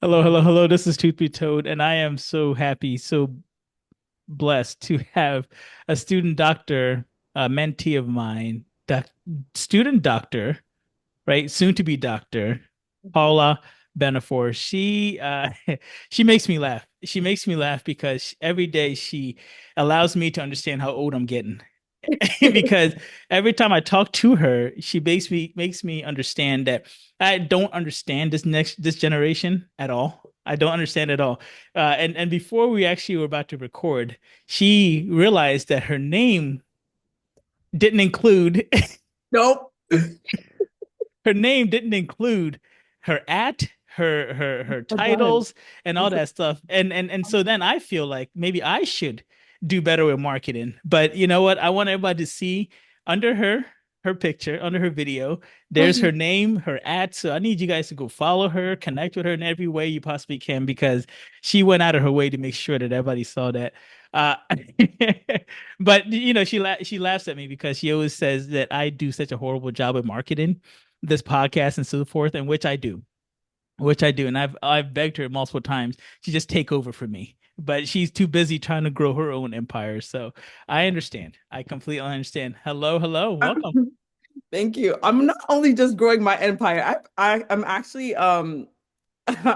Hello, hello, hello. This is Tooth Be Toad, and I am so happy, so blessed to have a student doctor, a mentee of mine, student doctor, right? Soon to be doctor, Paola Benefo. She makes me laugh. She makes me laugh because every day she allows me to understand how old I'm getting. Because every time I talk to her, she makes me understand that I don't understand this generation at all. I don't understand at all. And before we actually were about to record, she realized that her name didn't include Nope. her name didn't include her her It does. titles and all It's that stuff. And so then I feel like maybe I should do better with marketing. But you know what? I want everybody to see under her picture, under her video, there's her name, her at. So I need you guys to go follow her, connect with her in every way you possibly can because she went out of her way to make sure that everybody saw that. Uh, but she laughs at me because she always says that I do such a horrible job at marketing this podcast and so forth, and which I do, and I've begged her multiple times to just take over for me, but she's too busy trying to grow her own empire. So I understand. I completely understand. Hello, hello, welcome. Thank you. I'm not only just growing my empire. I'm actually I'm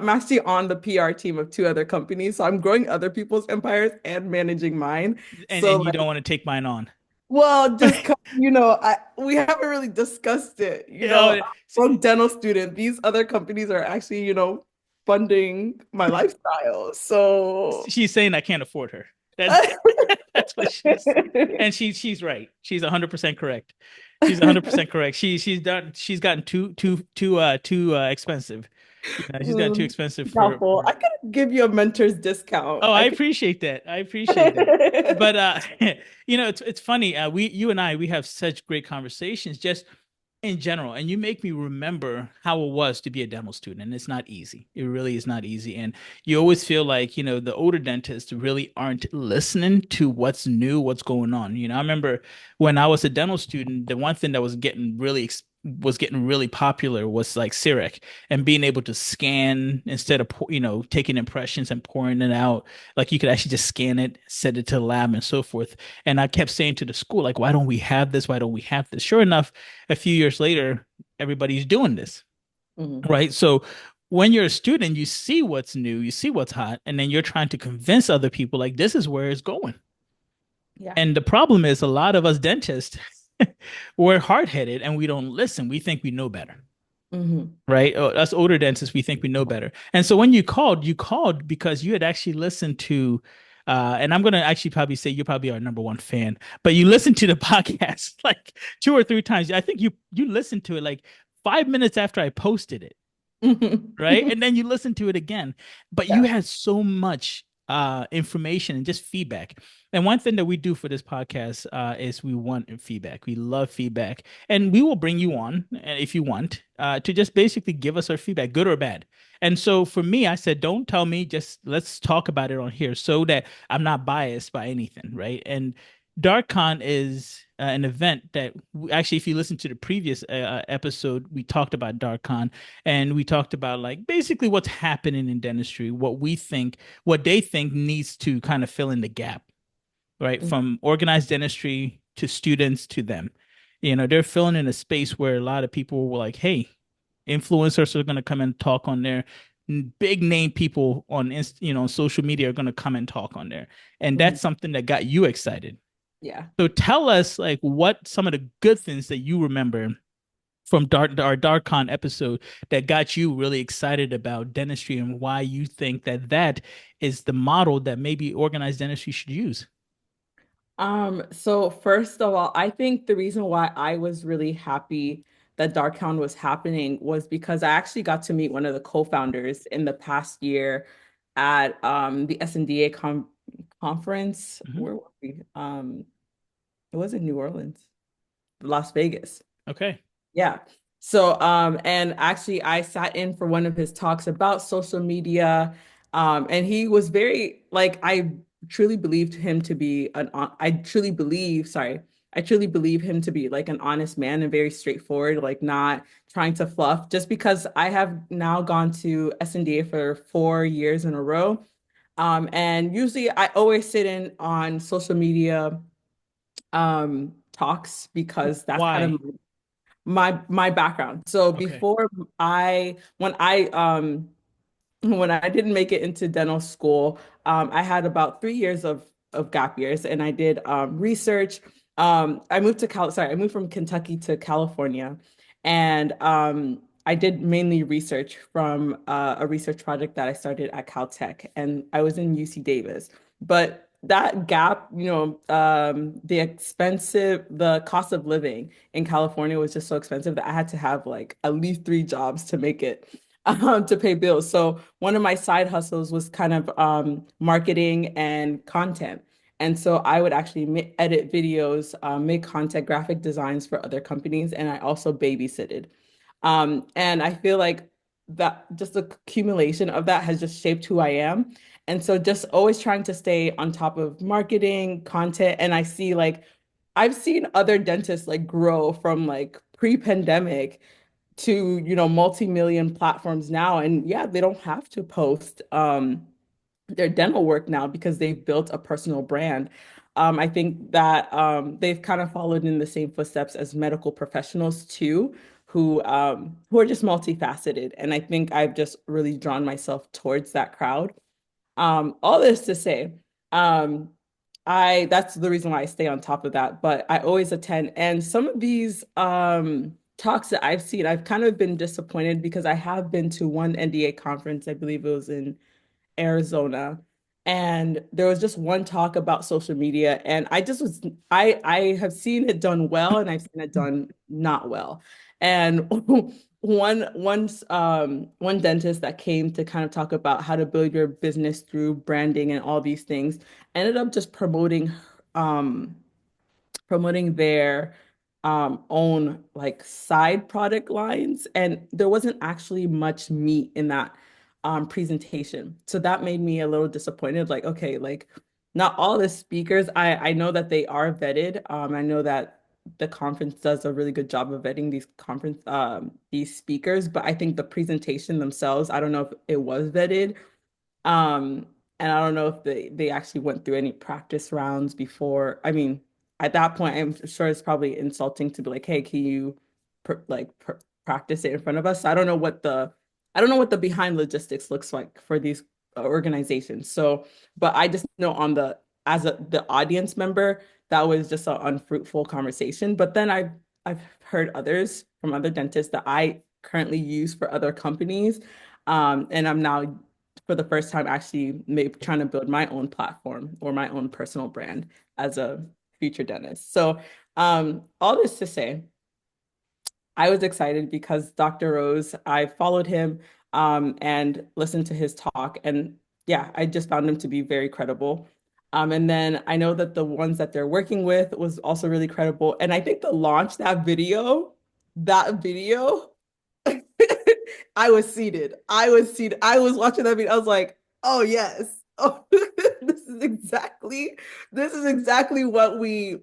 actually on the PR team of two other companies. So I'm growing other people's empires and managing mine. And So you like, don't want to take mine on. well, just 'cause, I we haven't really discussed it. Oh, I'm a dental student. These other companies are actually, funding my lifestyle. So she's saying I can't afford her. That's that's what she's saying. And she's right. She's 100% correct. She's 100% correct. She's gotten too expensive. She's gotten too Mm, expensive doubtful. for I could give you a mentor's discount. Oh, I I could. appreciate that. I appreciate that. But it's funny. You and I, we have such great conversations just in general, and you make me remember how it was to be a dental student, and it's not easy. It really is not easy, and you always feel like the older dentists really aren't listening to what's new, what's going on. I remember when I was a dental student, the one thing that was getting really popular was like CIREC and being able to scan instead of taking impressions and pouring it out. Like you could actually just scan it, send it to the lab, and so forth. And I kept saying to the school, like, why don't we have this? Why don't we have this? Sure enough, a few years later, everybody's doing this, Mhm. right? So when you're a student, you see what's new, you see what's hot, and then you're trying to convince other people like this is where it's going. Yeah. And the problem is a lot of us dentists, we're hard-headed and we don't listen. We think we know better, Hmm. right? Us older dentists, we think we know better. And so when you called because you had actually listened to, and I'm going to actually probably say you're probably our number one fan, but you listened to the podcast like two or three times. I think you listened to it like 5 minutes after I posted it, Hmm. right? And then you listen to it again. But you Yeah. had so much information and just feedback. And one thing that we do for this podcast is we want feedback. We love feedback. And we will bring you on if you want to just basically give us our feedback, good or bad. And so for me, I said, don't tell me, just let's talk about it on here so that I'm not biased by anything, right? And DARKCon is an event that actually, if you listen to the previous episode, we talked about DARKCon and we talked about like basically what's happening in dentistry, what they think needs to kind of fill in the gap, right? From organized dentistry to students to them. They're filling in a space where a lot of people were like, hey, influencers are going to come and talk on there. Big name people on social media are going to come and talk on there. And Mhm. that's something that got you excited. Yeah. So tell us like what some of the good things that you remember from our DarkCon episode that got you really excited about dentistry and why you think that is the model that maybe organized dentistry should use. So first of all, I think the reason why I was really happy that DarkCon was happening was because I actually got to meet one of the co-founders in the past year at the SNDA conference. Mhm. Where were we? It was in New Orleans, Las Vegas. Okay. Yeah. So, and actually, I sat in for one of his talks about social media. And he was very, like, I truly believed him to be I truly believe, sorry, I truly believe him to be like an honest man and very straightforward, like not trying to fluff. Just because I have now gone to SNDA for 4 years in a row. And usually I always sit in on social media talks because that's kind Why? of my background. So Okay. before I when I didn't make it into dental school, I had about 3 years of gap years, and I did research. I moved from Kentucky to California, and I did mainly research from a research project that I started at Caltech, and I was in UC Davis. But that gap, the cost of living in California was just so expensive that I had to have like at least 3 jobs to make it to pay bills. So one of my side hustles was kind of marketing and content. And so I would actually edit videos, make content, graphic designs for other companies, and I also babysitted. And I feel like that just the accumulation of that has just shaped who I am. And so just always trying to stay on top of marketing, content, and I see like I've seen other dentists like grow from like pre-pandemic to, multi-million platforms now. And yeah, they don't have to post their dental work now because they've built a personal brand. I think that they've kind of followed in the same footsteps as medical professionals too, who are just multifaceted. And I think I've just really drawn myself towards that crowd. All this to say, um, I that's the reason why I stay on top of that, but I always attend. And some of these talks that I've seen, I've kind of been disappointed because I have been to one NDA conference, I believe it was in Arizona. And there was just one talk about social media, and I have seen it done well, and I've seen it done not well. And one dentist that came to kind of talk about how to build your business through branding and all these things ended up just um promoting their own like side product lines. And there wasn't actually much meat in that presentation. So that made me a little disappointed. Like, okay, like not all the speakers, I know that they are vetted. I know that the conference does a really good job of vetting these speakers, but I think the presentation themselves, I don't know if it was vetted. Um, and I don't know if they actually went through any practice rounds before. I mean, at that point, I'm sure it's probably insulting to be like, "Hey, can you practice it in front of us?" I don't know what the behind logistics looks like for these organizations. So, but I just know on the audience member, that was just an unfruitful conversation. But then I've heard others from other dentists that I currently use for other companies. And I'm now for the first time actually maybe trying to build my own platform or my own personal brand as a future dentist. So all this to say, I was excited because Dr. Rose, I followed him and listened to his talk. And yeah, I just found him to be very credible. And then I know that the ones that they're working with was also really credible. And I think the launch that video I was seated. I was seated. I was watching that video. I was like, oh yes. Oh, this is exactly what we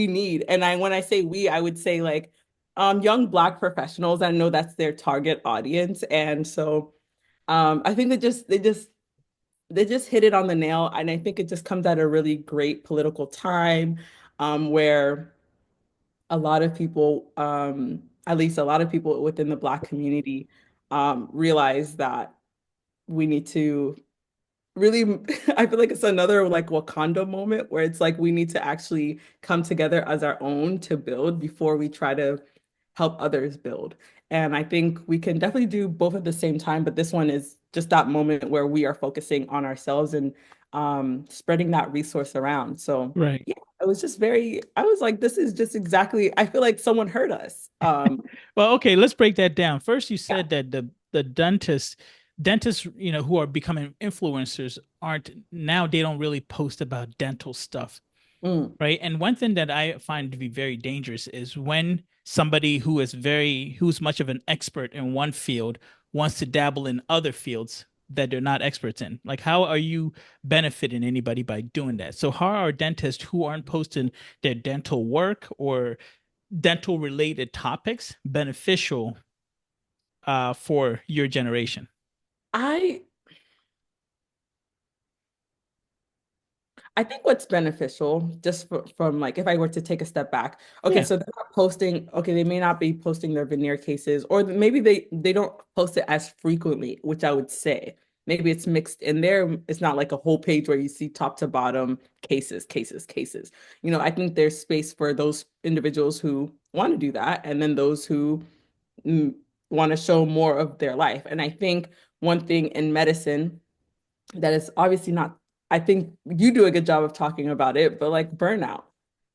need. And when I say we, I would say like young Black professionals. I know that's their target audience. And so I think they just hit it on the nail. And I think it just comes at a really great political time where a lot of people, at least a lot of people within the Black community, realize that we need to really, I feel like it's another like Wakanda moment where it's like we need to actually come together as our own to build before we try to help others build. And I think we can definitely do both at the same time, but this one is just that moment where we are focusing on ourselves and spreading that resource around. So Right. yeah, I was like, this is just exactly, I feel like someone heard us. Well, okay, let's break that down. First, you Yeah. said that the dentists, who are becoming influencers aren't now they don't really post about dental stuff, Mm, right? And one thing that I find to be very dangerous is when somebody who's much of an expert in one field wants to dabble in other fields. that they're not experts in? Like, how are you benefiting anybody by doing that? So, how are dentists who aren't posting their dental work or dental related topics beneficial for your generation? I I think what's beneficial, just from like if I were to take a step back, okay, Yeah. so they're not posting, okay, they may not be posting their veneer cases, or maybe they don't post it as frequently, which I would say. Maybe it's mixed in there. It's not like a whole page where you see top to bottom cases, cases, cases. I think there's space for those individuals who want to do that, and then those who mm, want to show more of their life. And I think one thing in medicine that is obviously not, I think you do a good job of talking about it, but like burnout,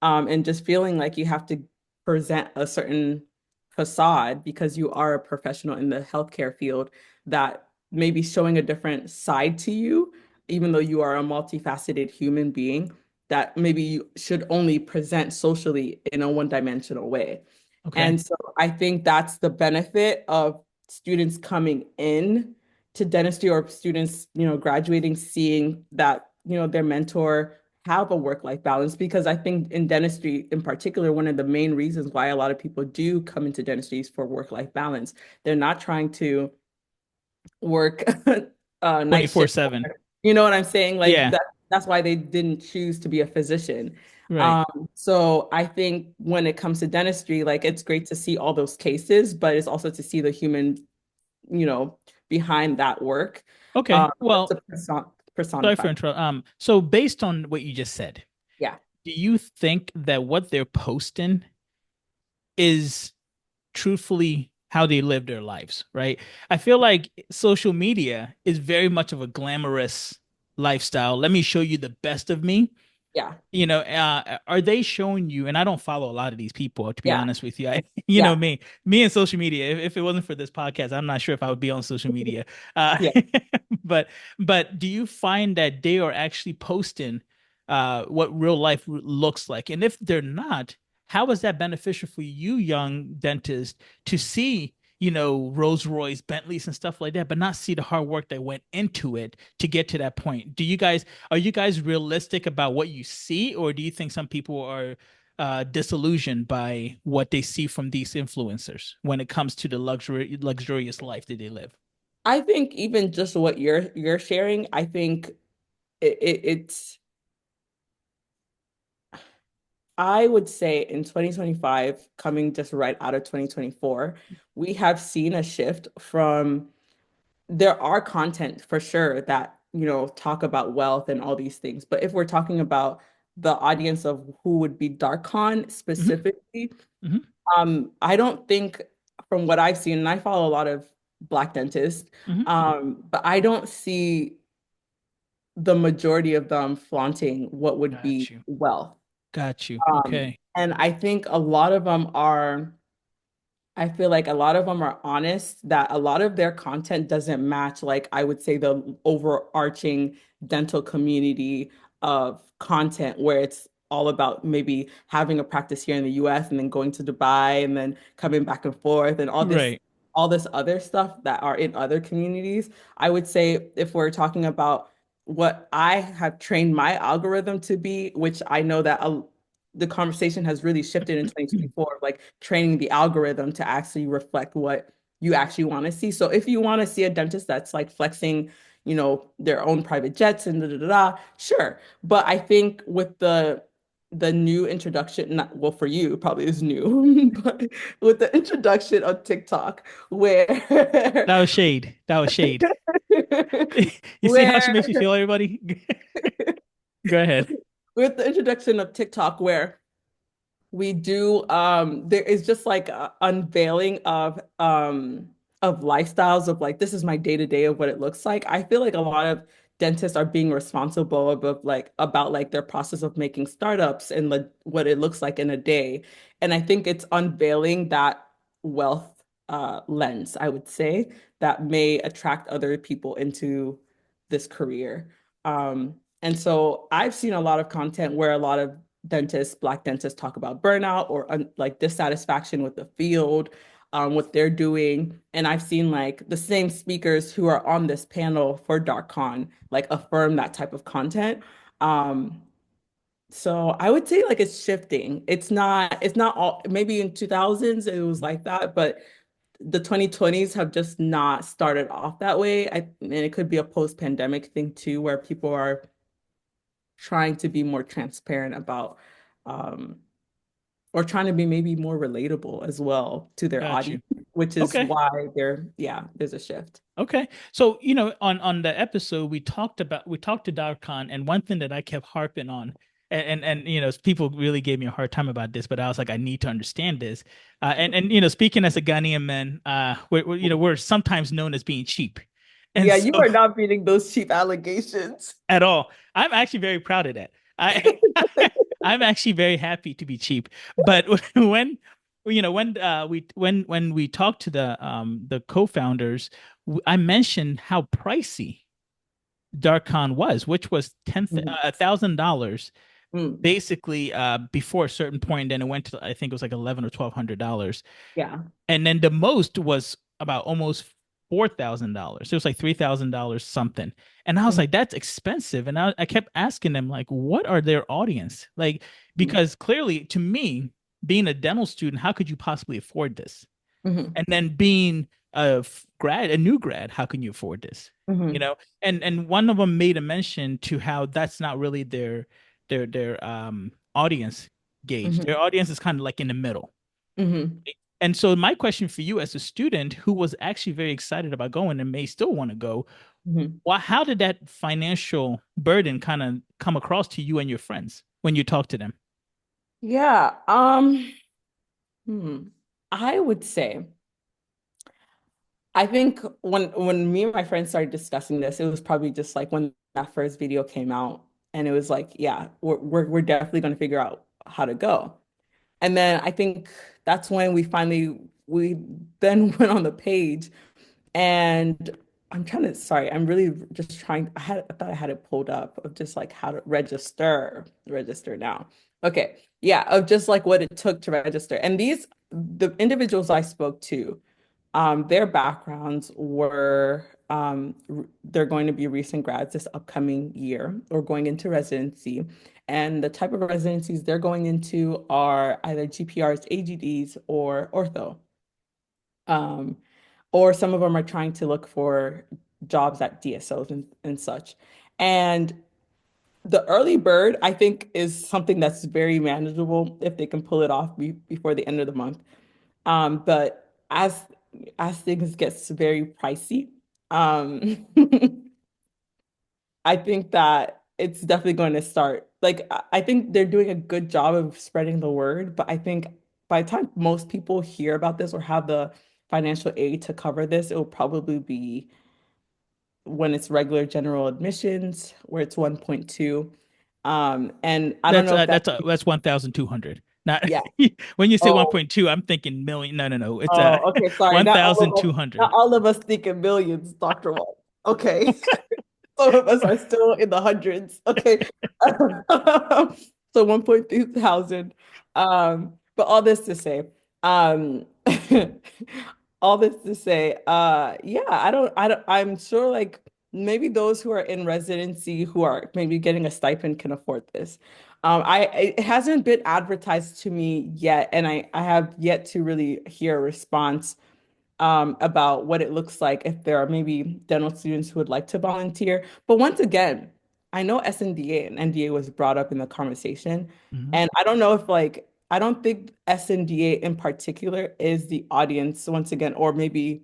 and just feeling like you have to present a certain facade because you are a professional in the healthcare field that may be showing a different side to you, even though you are a multifaceted human being that maybe you should only present socially in a one-dimensional way. Okay. And so I think that's the benefit of students coming in to dentistry, or students, graduating, seeing that, their mentor have a work-life balance. Because I think in dentistry in particular, one of the main reasons why a lot of people do come into dentistry is for work-life balance. They're not trying to work night shift. 24/7. You know what I'm saying? Like Yeah. that's why they didn't choose to be a physician. Right. So I think when it comes to dentistry, like it's great to see all those cases, but it's also to see the human, you know, behind that work. Okay. Just Well, to sorry for personify. interrupting. So based on what you just said, Yeah, do you think that what they're posting is truthfully how they live their lives, right? I feel like social media is very much of a glamorous lifestyle. Let me show you the best of me. yeah, Are they showing you? And I don't follow a lot of these people, to be yeah, honest with you. You know yeah, me and social media. If it wasn't for this podcast, I'm not sure if I would be on social media. Uh, yeah. but do you find that they are actually posting what real life looks like? And if they're not, how is that beneficial for you, young dentist, to see? Rolls Royce, Bentleys, and stuff like that, but not see the hard work that went into it to get to that point. Are you guys realistic about what you see, or do you think some people are disillusioned by what they see from these influencers when it comes to the luxurious life that they live? I think even just what you're sharing, I think it's I would say in 2025, coming just right out of 2024, we have seen a shift from, there are content for sure that, talk about wealth and all these things. But if we're talking about the audience of who would be DARKCon Hmm. specifically, Hmm. I don't think, from what I've seen, and I follow a lot of Black dentists, Hmm. but I don't see the majority of them flaunting what would Got be you. wealth. Got you. Okay. And I think a lot of them are, I feel like a lot of them are honest that a lot of their content doesn't match, like, I would say, the overarching dental community of content where it's all about maybe having a practice here in the US and then going to Dubai and then coming back and forth and Right. all this other stuff that are in other communities. I would say if we're talking about what I have trained my algorithm to be, which I know that the conversation has really shifted in 2024, like training the algorithm to actually reflect what you actually want to see. So if you want to see a dentist that's like flexing, their own private jets and da da da, da, sure. But I think with the new introduction, not well for you, probably is new, but with the introduction of TikTok, where That was shade. That was shade. You see how she where makes me feel, everybody? Go ahead. with the introduction of TikTok, where we do there is just like a unveiling of lifestyles of like this is my day-to-day of what it looks like. I feel like a lot of dentists are being responsible like about like their process of making startups and like what it looks like in a day. And I think it's unveiling that wealth lens, I would say, that may attract other people into this career. And so I've seen a lot of content where a lot of dentists, Black dentists, talk about burnout or like dissatisfaction with the field. what they're doing. And I've seen like the same speakers who are on this panel for DARKCon like affirm that type of content. Um, so I would say like it's shifting. It's not all, maybe in 2000s it was like that, but the 2020s have just not started off that way. And it could be a post-pandemic thing too, where people are trying to be more transparent about um or trying to be maybe more relatable as well to their Got you. audience, which is Okay. why yeah, there's a shift. Okay. So, on the episode we talked to Darkon, and one thing that I kept harping on, and people really gave me a hard time about this, but I was like, I need to understand this. And speaking as a Ghanaian man, we're sometimes known as being cheap. And Yeah, so you are not beating those cheap allegations. at all, I'm actually very proud of that. I'm actually very happy to be cheap. But when we talked to the co-founders, I mentioned how pricey DarkCon was, which was Mhm. $1,000 Mm, basically before a certain point. Then it went to, I think it was like 11 or $1,200, yeah. and then the most was about almost $4,000. It was like $3,000 something. And I was Mhm. like, that's expensive. And I kept asking them, like, what are their audience? Like, Mhm. because clearly to me, being a dental student, how could you possibly afford this? Mhm. And then being a new grad, how can you afford this? You Mhm. know, and one of them made a mention to how that's not really their audience gauge. Their Mhm. audience is kind of like in the middle. Mhm. And so my question for you as a student who was actually very excited about going and may still want to go, Mhm. how did that financial burden kind of come across to you and your friends when you talk to them? Yeah. Hmm. I would say, I think when me and my friends started discussing this, it was probably just like when that first video came out, and it was like, yeah, we're definitely going to figure out how to go. And then I think that's when we then went on the page, and I'm really just trying. I thought I had it pulled up of just like how to register now. Okay. Yeah, of just like what it took to register. And the individuals I spoke to, their backgrounds were they're going to be recent grads this upcoming year or going into residency. And the type of residencies they're going into are either GPRs, AGDs, or ortho. Um, or some of them are trying to look for jobs at DSOs and such. And the early bird, I think, is something that's very manageable if they can pull it off before the end of the month. But as things gets very pricey, um, I think that it's definitely going to start. Like I think they're doing a good job of spreading the word, but I think by the time most people hear about this or have the financial aid to cover this, it will probably be when it's regular general admissions, where it's 1.2. And I don't That's know if that, that's 1,200. Not yeah. when you say Oh, 1.2, I'm thinking million. No, no, no. It's oh, okay. Sorry. Not 1,200. all of us think in millions, Dr. Walt. Okay. Some of us are still in the hundreds. Okay. So 1.3 thousand. But all this to say, um, all this to say, yeah, I'm sure like maybe those who are in residency who are maybe getting a stipend can afford this. It hasn't been advertised to me yet, and I have yet to really hear a response about what it looks like if there are maybe dental students who would like to volunteer. But once again, I know SNDA and NDA was brought up in the conversation. Mhm. And I don't know if like, I don't think SNDA in particular is the audience once again, or maybe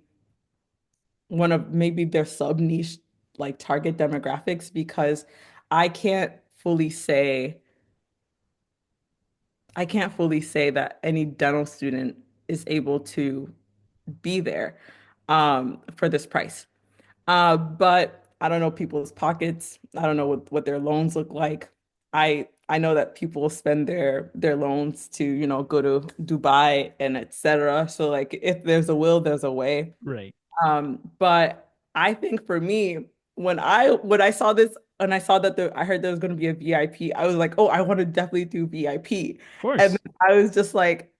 one of maybe their sub niche like target demographics because I can't fully say I can't fully say that any dental student is able to be there for this price. But I don't know people's pockets. I don't know what their loans look like. I know that people spend their loans to, go to Dubai and etc. So like if there's a will, there's a way. Right. But I think for me, when I saw this and I saw that I heard there was going to be a VIP, I was like, oh, I want to definitely do VIP. Of And course. then I was just like,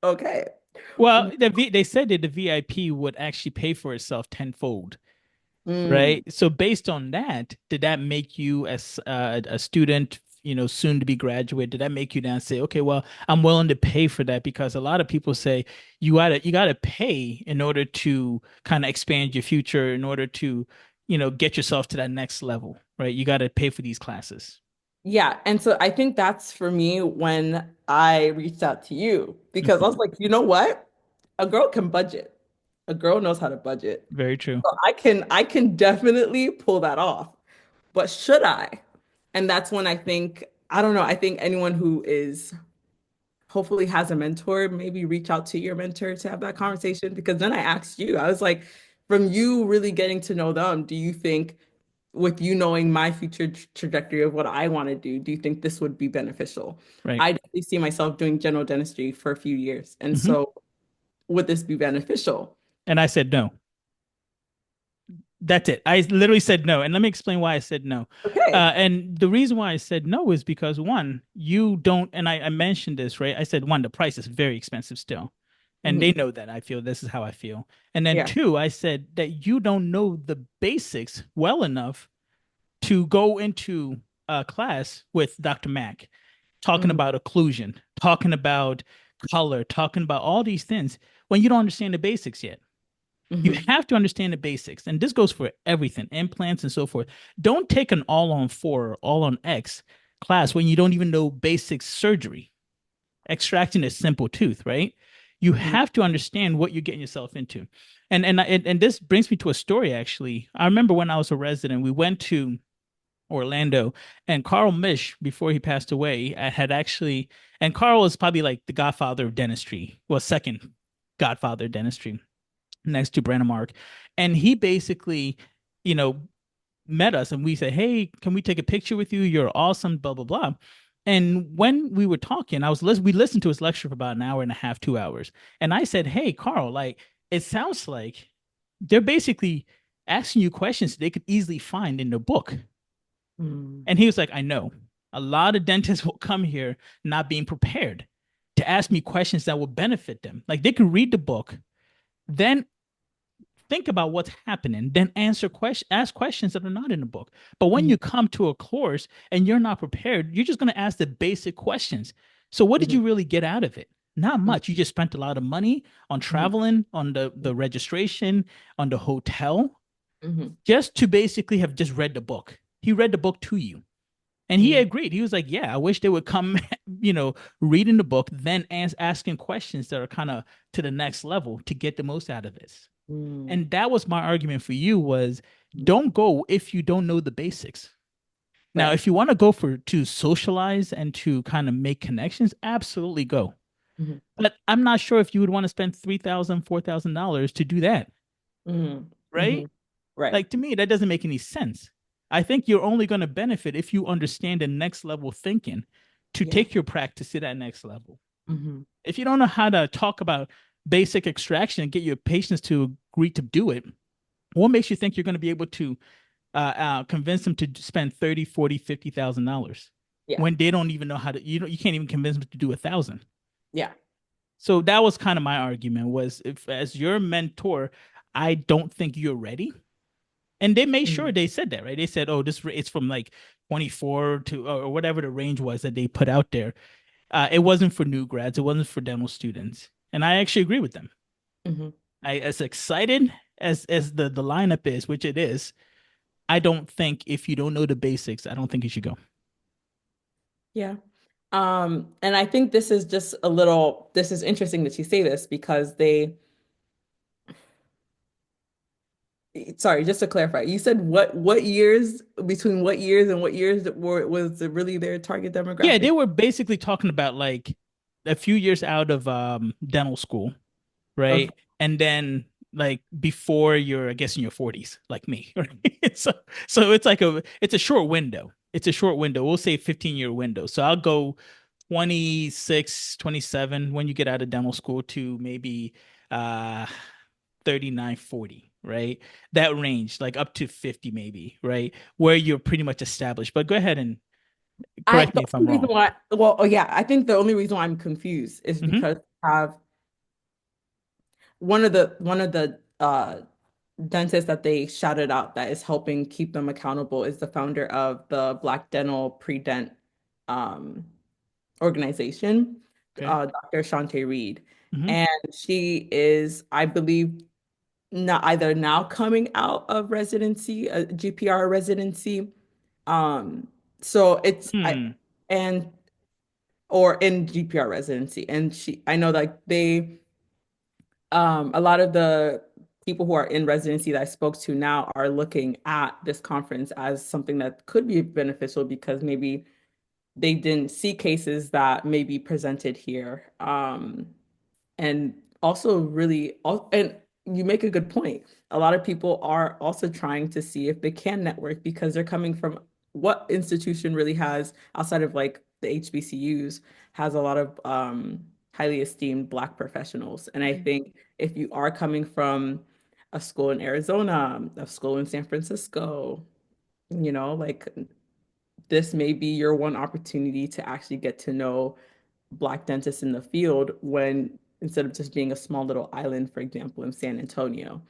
Okay. Well, they said that the VIP would actually pay for itself tenfold, Mm. right? So based on that, did that make you as a student, soon to be graduate, did that make you now say, okay, well, I'm willing to pay for that? Because a lot of people say you gotta pay in order to kind of expand your future, in order to, get yourself to that next level, right? You got to pay for these classes. Yeah, and so I think that's for me when I reached out to you because I was Mhm. like, you know what? A girl can budget. A girl knows how to budget. Very true. So I can definitely pull that off. But should I? And that's when I think, I don't know, I think anyone who is hopefully has a mentor, maybe reach out to your mentor to have that conversation. Because then I asked you, I was like, from you really getting to know them, do you think, with you knowing my future trajectory of what I want to do you think this would be beneficial? Right. I definitely see myself doing general dentistry for a few years. And Hmm. so would this be beneficial? And I said no. That's it. I literally said no. And let me explain why I said no. Okay. And the reason why I said no is because one, you don't, and I mentioned this, right? I said one, the price is very expensive still. And they Mhm. know that I feel this is how I feel. And then Yeah. two, I said that you don't know the basics well enough to go into a class with Dr. Mack, talking Mhm. about occlusion, talking about color, talking about all these things when you don't understand the basics yet. You Mhm. have to understand the basics, and this goes for everything, implants and so forth. Don't take an all on four or all on X class when you don't even know basic surgery, extracting a simple tooth, right? You Mhm. have to understand what you're getting yourself into. And this brings me to a story actually. I remember when I was a resident, we went to Orlando, and Carl Misch, before he passed away, had actually, and Carl was probably like the godfather of dentistry, well, second godfather of dentistry next to Brandon Mark. And he basically, you know, met us and we said, hey, can we take a picture with you? You're awesome, blah, blah, blah. And when we were talking, we listened to his lecture for about an hour and a half, 2 hours. And I said, hey, Carl, like, it sounds like they're basically asking you questions they could easily find in the book. Mhm. And he was like, I know. A lot of dentists will come here not being prepared to ask me questions that will benefit them. Like they could read the book, then think about what's happening, then ask questions that are not in the book. But when Mhm. you come to a course and you're not prepared, you're just going to ask the basic questions. So what did Mhm. you really get out of it? Not Mhm. much. You just spent a lot of money on Mhm. traveling, on the registration, on the hotel, Mhm. just to basically have just read the book. He read the book to you. And he Mhm. agreed. He was like, "Yeah, I wish they would come, reading the book, then asking questions that are kind of to the next level to get the most out of this." Mhm. And that was my argument for you was Mhm. don't go if you don't know the basics. Now, Right. if you want to go for to socialize and to kind of make connections, absolutely go. Mhm. But I'm not sure if you would want to spend $3,000, $4,000 to do that, Mhm. right? Mhm. Right. Like to me, that doesn't make any sense. I think you're only going to benefit if you understand the next level thinking to Yeah. take your practice to that next level. Mhm. If you don't know how to talk about basic extraction and get your patients to agree to do it, what makes you think you're going to be able to convince them to spend 30, 40, $50,000 Yeah. when they don't even know how to, you can't even convince them to do 1,000. Yeah. So that was kind of my argument was if as your mentor, I don't think you're ready. And they made sure Mhm. they said that, right? They said, oh, it's from like 24 to or whatever the range was that they put out there. It wasn't for new grads, it wasn't for dental students. And I actually agree with them. Mhm. As excited as the lineup is, which it is, I don't think if you don't know the basics, I don't think you should go. Yeah. And I think this is just a little, this is interesting that you say this because sorry, just to clarify, you said what years, between what years and what years that was it really their target Yeah, they demographic? were basically talking about like a few years out of dental school, Okay. right? And then like before you're, I guess, in your 40s, like me, right? So it's a short window. It's a short window. We'll say 15-year window. So I'll go 26, 27 when you get out of dental school to maybe uh 39, 40, right? That range, like up to 50 maybe, right? Where you're pretty much established. But go ahead and correct me The if I'm only reason wrong. why, well, oh yeah, I think the only reason why I'm confused is Hmm. because I have one of the dentists that they shouted out that is helping keep them accountable is the founder of the Black Dental Pre-Dent um, organization, Okay. Dr. Shante Reed. Hmm. And she is, I believe, not either now coming out of residency, a GPR residency. Um, so it's I Hmm. and or in GPR residency. And I know like a lot of the people who are in residency that I spoke to now are looking at this conference as something that could be beneficial because maybe they didn't see cases that may be presented here. And also and you make a good point. A lot of people are also trying to see if they can network because they're coming from what institution really has outside of like the HBCUs has a lot of highly esteemed Black professionals. And I think if you are coming from a school in Arizona, a school in San Francisco, like this may be your one opportunity to actually get to know Black dentists in the field when instead of just being a small little island, for example, in San Antonio.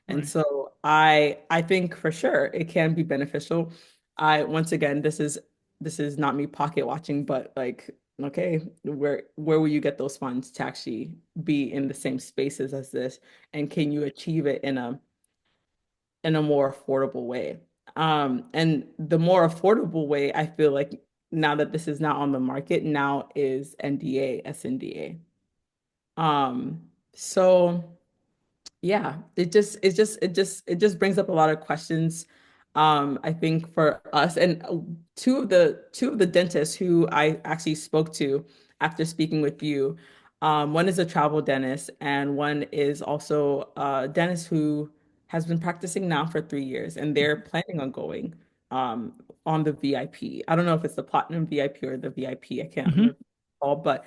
And Right. so I think for sure it can be beneficial. I once again, this is not me pocket watching, but like, okay, where will you get those funds to actually be in the same spaces as this? And can you achieve it in a more affordable way? And the more affordable way, I feel like now that this is not on the market, now is NDA, SNDA. So yeah, it just brings up a lot of questions. I think for us and two of the dentists who I actually spoke to after speaking with you, one is a travel dentist and one is also a dentist who has been practicing now for 3 years and they're planning on going um on the VIP. I don't know if it's the platinum VIP or the VIP. I can't Hmm. remember all, but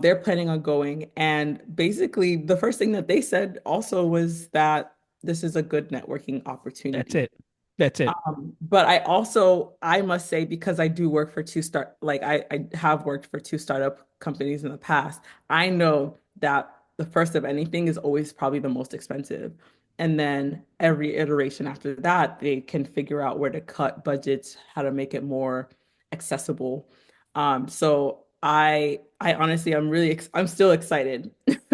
they're planning on going. And basically, the first thing that they said also was that this is a good networking That's opportunity. it. That's it. But I must say, because I do work for I have worked for two startup companies in the past, I know that the first of anything is always probably the most expensive. And then every iteration after that, they can figure out where to cut budgets, how to make it more accessible. So I honestly, I'm still excited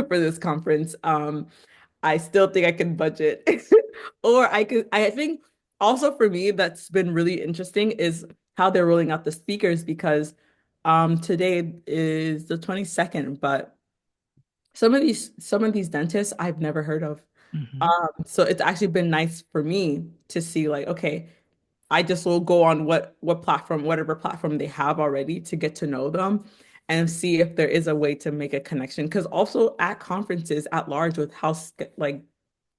for this conference. I still think I can budget. Or I think also for me, that's been really interesting is how they're rolling out the speakers because today is the 22nd, but some of these dentists I've never heard of. Hmm. So it's actually been nice for me to see like, okay, I just will go on what platform, whatever platform they have already to get to know them and see if there is a way to make a connection. Because also at conferences at large with how like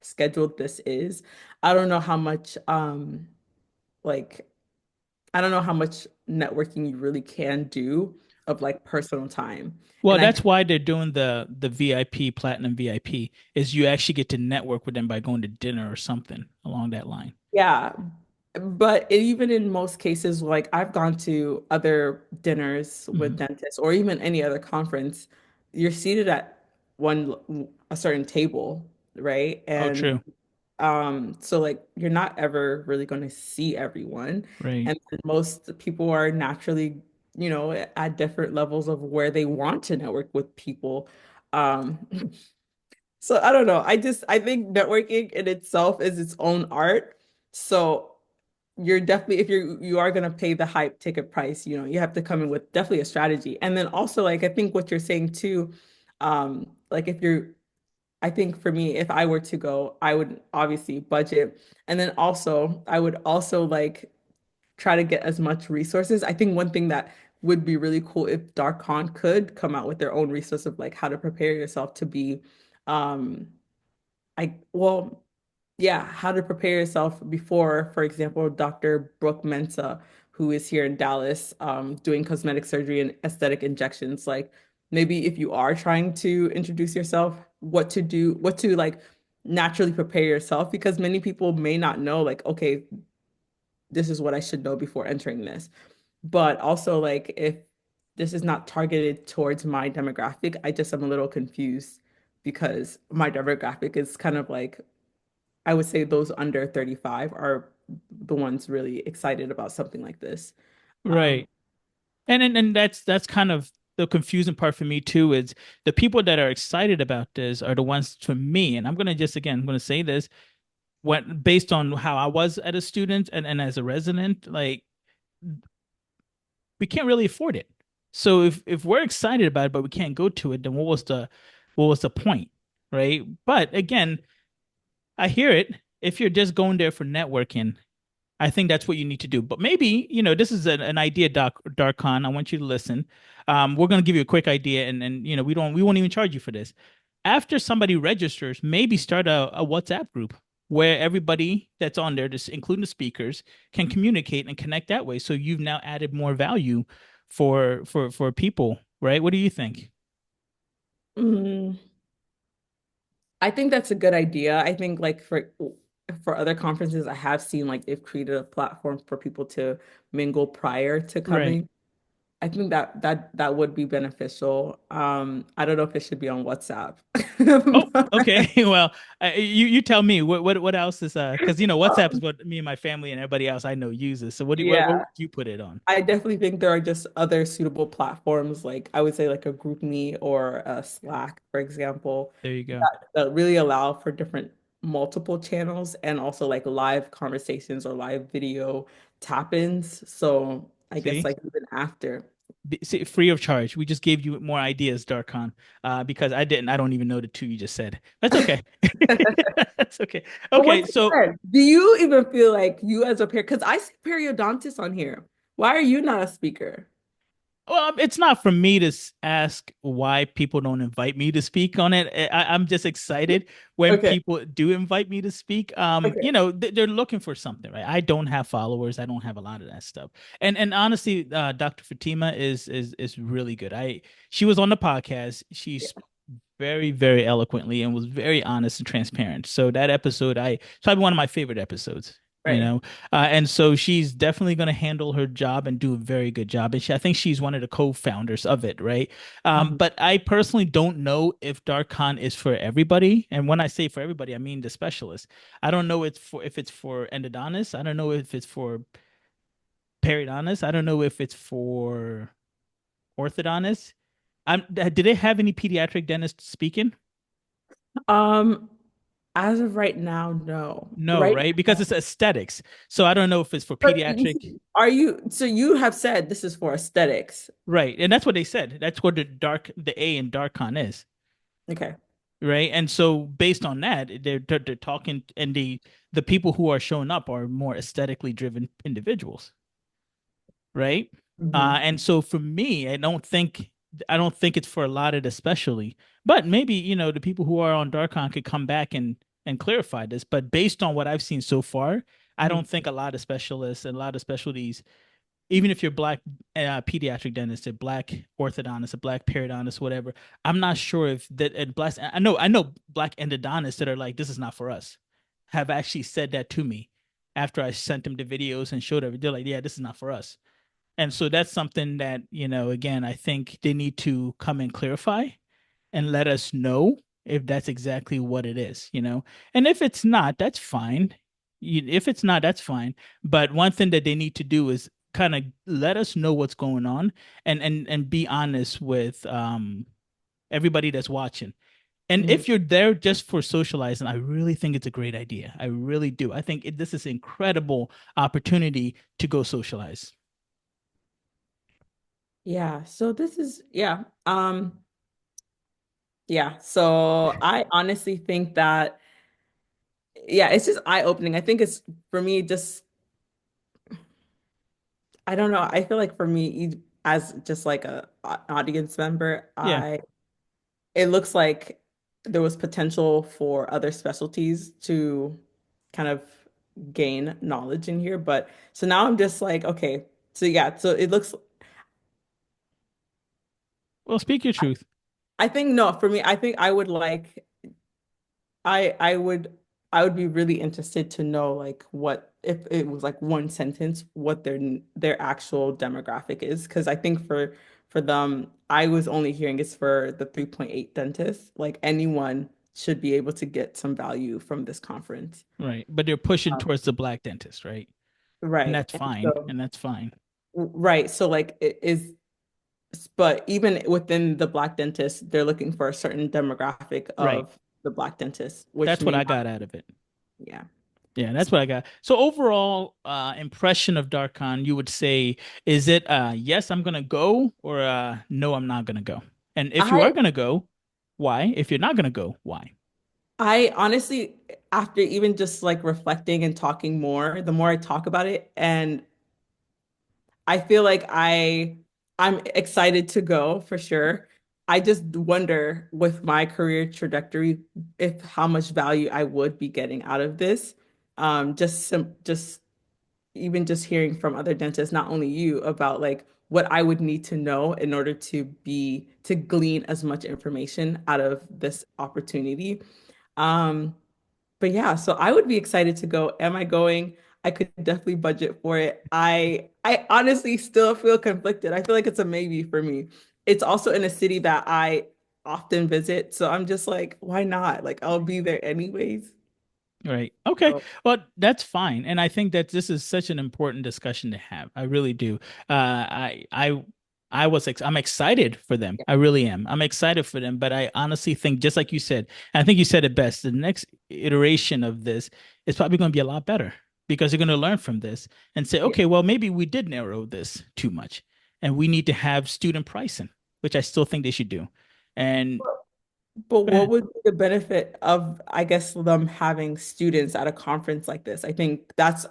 scheduled this is, I don't know how much like I don't know how much networking you really can do of like personal time. Well, And I that's why they're doing the VIP, platinum VIP, is you actually get to network with them by going to dinner or something along that line. Yeah, but even in most cases, like I've gone to other dinners with Hmm. dentists or even any other conference, you're seated at a certain table, right? Oh, And true. so like you're not ever really going to see everyone. Right. And most people are naturally, at different levels of where they want to network with people. Um, So I don't know. I think networking in itself is its own art. So you're definitely if you are gonna pay the hype ticket price, you have to come in with definitely a strategy. And then also like I think what you're saying too, like I think for me, if I were to go, I would obviously budget. And then also I would also like try to get as much resources. I think one thing that would be really cool if DARKCon could come out with their own resource of like how to prepare yourself to be um well, yeah, how to prepare yourself before, for example, Dr. Brooke Mensa, who is here in Dallas, doing cosmetic surgery and aesthetic injections. Like maybe if you are trying to introduce yourself, what to do, what to like naturally prepare yourself, because many people may not know, like, okay, this is what I should know before entering this. But also, like, if this is not targeted towards my demographic, I just am a little confused because my demographic is kind of like, I would say those under 35 are the ones really excited about something like this. Um, Right. And that's kind of the confusing part for me too, is the people that are excited about this are the ones for me. And I'm gonna just again, I'm gonna say this, when based on how I was as a student and as a resident, like we can't really afford it. So if we're excited about it but we can't go to it, then what was the point? Right? But again, I hear it. If you're just going there for networking, I think that's what you need to do. But maybe, this is an idea, Darkon. I want you to listen. We're going to give you a quick idea, and we won't even charge you for this. After somebody registers, maybe start a WhatsApp group where everybody that's on there, just including the speakers, can communicate and connect that way. So you've now added more value for people, right? What do you think? mm, I think that's a good idea. I think like for other conferences, I have seen like they've created a platform for people to mingle prior to Right. coming. I think that would be beneficial. I don't know if it should be on WhatsApp. Oh, okay. Well, you tell me what else is because WhatsApp is Um, what me and my family and everybody else I know uses. So what yeah, would you put it on? I definitely think there are just other suitable platforms, like I would say like a GroupMe or a Slack, for example, There you go. that really allow for different multiple channels and also like live conversations or live video tap-ins. So I guess See? like even after. See, free of charge. We just gave you more ideas, Darkon, because I don't even know the two you just said. That's okay. That's okay. But Okay, what's so your do you even feel like you as a because I see periodontist on here. Why are you not a speaker? well, it's not for me to ask why people don't invite me to speak on it. I'm just excited when Okay. people do invite me to speak. Okay. They're looking for something, right? I don't have followers. I don't have a lot of that stuff. And honestly, Dr. Fatima is really good. She was on the podcast. Yeah. She's very, very eloquently and was very honest and transparent. So that episode, it's probably one of my favorite episodes. You Right. know, and so she's definitely going to handle her job and do a very good job. And I think she's one of the co-founders of it, right? Mhm. But I personally don't know if DarkCon is for everybody. And when I say for everybody, I mean the specialists. I don't know if it's for endodontists. I don't know if it's for periodontists. I don't know if it's for orthodontists. Did they have any pediatric dentists speaking? Um, as of right now, no. No, Right right? Because now. it's aesthetics. So I don't know if it's for But you pediatric. see, are you so you have said this is for aesthetics. Right. And that's what they said. That's what the A in DarkCon is. Okay. Right. And so based on that, they're talking, and the people who are showing up are more aesthetically driven individuals. Right. Hmm. And so for me, I don't think it's for a lot of it, especially, but maybe, the people who are on DarkCon could come back and clarify this. But based on what I've seen so far, I Hmm. don't think a lot of specialists and a lot of specialties, even if you're black pediatric dentist, a black orthodontist, a black periodontist, whatever, I'm not sure if that and black. I know black endodontists that are like, this is not for us, have actually said that to me after I sent them the videos and showed them. They're like, yeah, this is not for us. And so that's something that, again, I think they need to come and clarify and let us know if that's exactly what it is. And if it's not, that's fine. If it's not, that's fine. But one thing that they need to do is kind of let us know what's going on, and be honest with everybody that's watching. And Hmm. if you're there just for socializing, I really think it's a great idea. I really do. I think this is an incredible opportunity to go socialize. Yeah. So this is yeah. Yeah. So I honestly think that yeah, it's just eye-opening. I think it's for me just I don't know. I feel like for me as just like a audience member, Yeah. I it looks like there was potential for other specialties to kind of gain knowledge in here. But so now I'm just like, okay, so yeah, so it looks, Well, speak your truth. I think no, for me, I think I would like, I would, I would be really interested to know like what, if it was like one sentence, what their actual demographic is. Because I think for them, I was only hearing it's for the 3.8 dentists. Like anyone should be able to get some value from this conference. Right. But they're pushing Um, towards the black dentist, right? And right. that's And fine. so, And that's fine. right. So like it is, but even within the black dentist, they're looking for a certain demographic Right. of the black dentist, which That's what may I not, got out of it. yeah. Yeah, that's what I got. So overall impression of DARKCon, you would say, is it yes, I'm gonna go, or no, I'm not gonna go? And if you I are gonna go, why? If you're not gonna go, why? I honestly, after even just like reflecting and talking more, the more I talk about it, and I feel like I'm excited to go for sure. I just wonder with my career trajectory if how much value I would be getting out of this. Just even just hearing from other dentists, not only you, about like what I would need to know in order to glean as much information out of this opportunity. Um, but yeah, so I would be excited to go. Am I going? I could definitely budget for it. I honestly still feel conflicted. I feel like it's a maybe for me. It's also in a city that I often visit, so I'm just like, why not? Like I'll be there anyways. Right. Okay. So Well, that's fine. And I think that this is such an important discussion to have. I really do. I'm excited for them. yeah, I really am. I'm excited for them, but I honestly think, just like you said, and I think you said it best, the next iteration of this is probably going to be a lot better because you're going to learn from this and say, yeah. okay, well, maybe we did narrow this too much and we need to have student pricing, which I still think they should do. And But go what ahead. would be the benefit of, I guess, them having students at a conference like this? I think that's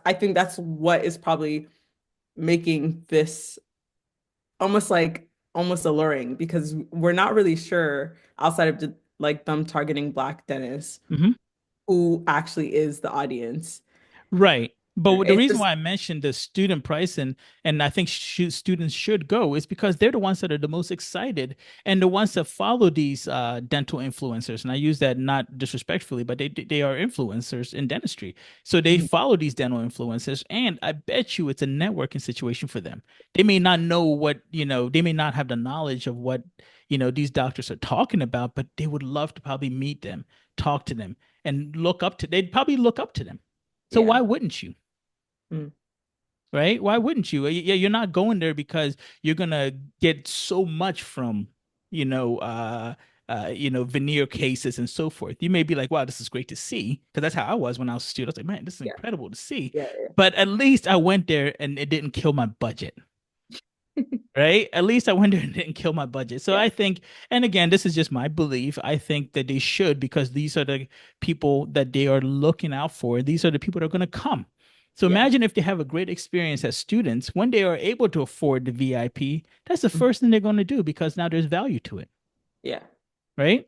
what is probably making this almost alluring because we're not really sure outside of like them targeting Black dentists Mhm. who actually is the audience. Right. But the It's reason just why I mentioned the student price and I think students should go is because they're the ones that are the most excited and the ones that follow these dental influencers. And I use that not disrespectfully, but they are influencers in dentistry. So they Mhm. follow these dental influencers, and I bet you it's a networking situation for them. They may not know what, they may not have the knowledge of what, these doctors are talking about, but they would love to probably meet them, talk to them, and they'd probably look up to them. So Yeah. why wouldn't you? Mm. Right? Why wouldn't you? Yeah, you're not going there because you're gonna get so much from, you know, uh, veneer cases and so forth. You may be like, wow, this is great to see, because that's how I was when I was a student. I was like, man, this is Yeah. incredible to see. Yeah. But at least I went there and it didn't kill my budget. Yeah. Right? At least I went there and didn't kill my budget. So Yeah. I think, and again, this is just my belief. I think that they should because these are the people that they are looking out for. These are the people that are going to come. So Yeah. imagine if they have a great experience as students when they are able to afford the VIP. That's the Mhm. first thing they're going to do because now there's value to it, Yeah. right?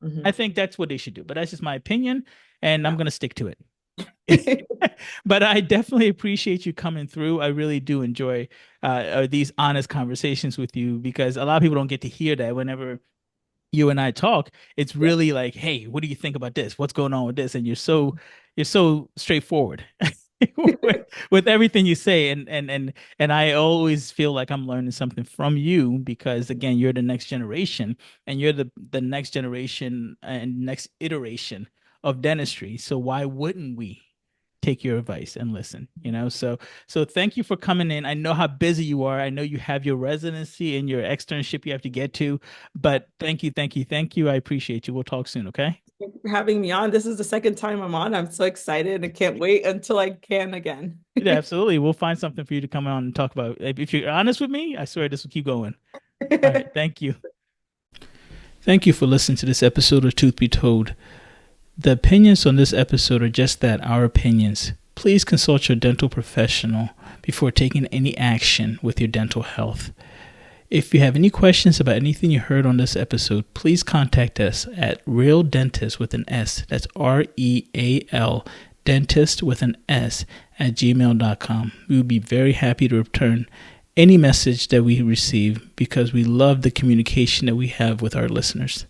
I Mhm. think that's what they should do. But that's just my opinion, and I'm Yeah. going to stick to it. But I definitely appreciate you coming through. I really do enjoy these honest conversations with you because a lot of people don't get to hear that whenever you and I talk. It's Yeah. really like, hey, what do you think about this? What's going on with this? And you're so straightforward with, with everything you say. And I always feel like I'm learning something from you because again, you're the next generation and you're the next generation and next iteration of dentistry. So why wouldn't we take your advice and listen, so thank you for coming in. I know how busy you are. I know you have your residency and your externship you have to get to, but thank you. I appreciate you. We'll talk soon. Okay. Thank you for having me on. This is the second time I'm on. I'm so excited and can't wait until I can again. Yeah, absolutely. We'll find something for you to come on and talk about. If you're honest with me, I swear this will keep going. All right, thank you. Thank you for listening to this episode of Truth Be Told. The opinions on this episode are just that, our opinions. Please consult your dental professional before taking any action with your dental health. If you have any questions about anything you heard on this episode, please contact us at Real Dentist with an S. That's REAL Dentist with an S at gmail.com. We would be very happy to return any message that we receive because we love the communication that we have with our listeners.